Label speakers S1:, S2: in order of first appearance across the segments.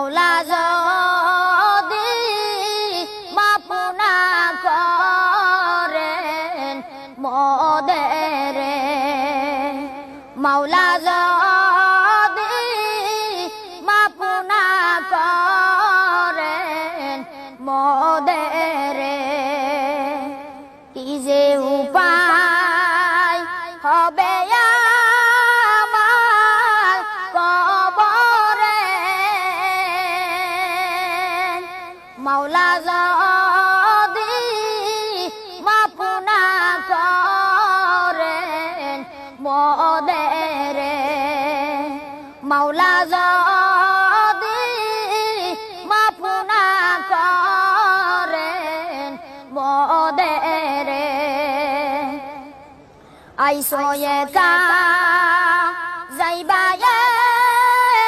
S1: মাওলা যদি মাফ না করেন মোদেরে, মাওলা যদি মাফ না করেন মোদেরে, কি যে উপায় হবে আমার কবরে, মাওলা যদি মাফ না করেন মোদেরে, মাওলা যদি মাফ না করেন মোদেরে, আইসো একা যাইবা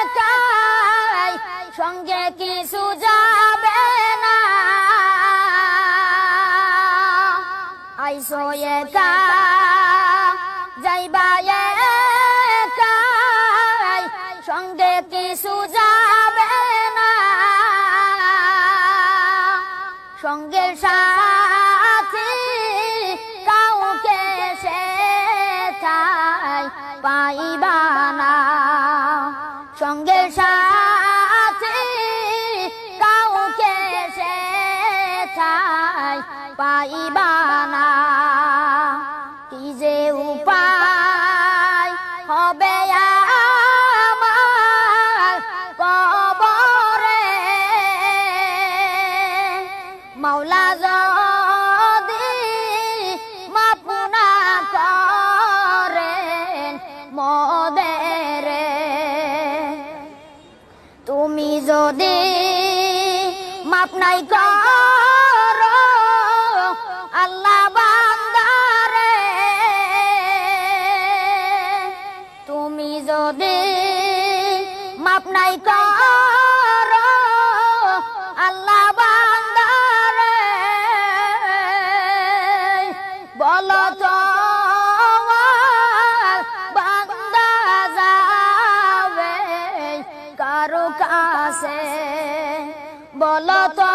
S1: একাই, সঙ্গে কিছু যাবে না, আইসো একা যাইবা একাই, সঙ্গে কিছু যাবে না, সঙ্গে সাথী কাউকে সেথায় পাইবা না, সঙ্গে সাথী কাউকে সেথায় পাইবা না, কি যে উপায় হবে আমার কবরে, মাওলা যদি মাফ না করেন মোদেরে, তুমি যদি মাফ নাই করো আল্লাহ বান্দারে, তুমি যদি মাফ নাই করো আল্লাহ বান্দারে, বলো তো বান্দা যাবে কারো কাছে, বলো তো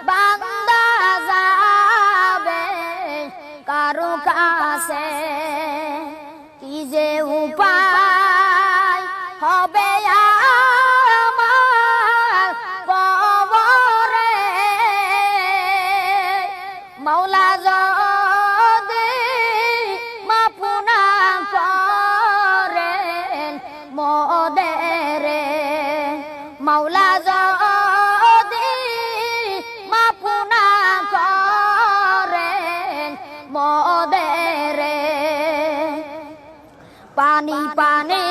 S1: বান্দা যাবে কারো কাছে, কি যে উপায় হবে আমার কবরে, মাওলা যদি মাফ না করেন মোদেরে, মাওলা যদি মাফ না করেন মোদেরে, পানি পানি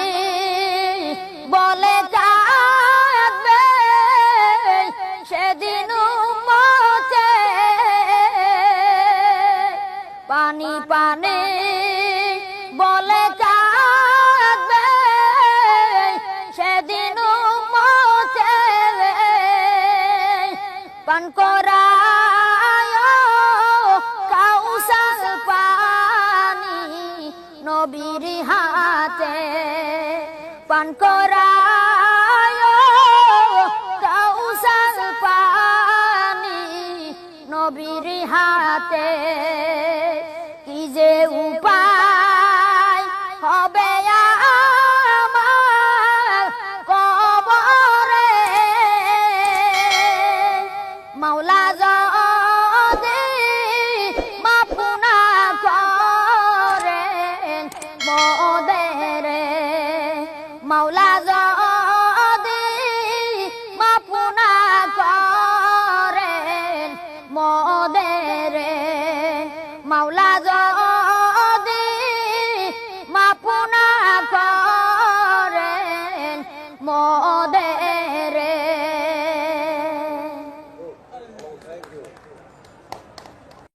S1: বলে কাঁদবে সেদিন উম্মতে, পানি পানি বলে কাঁদবে সেদিন উম্মতে, পান করায় কাউসার পানি নবীর হাতে, পান করায় কাউসার পানি নবীর হাতে, কি যে উপায় হবে আমার কবরে, মাওলা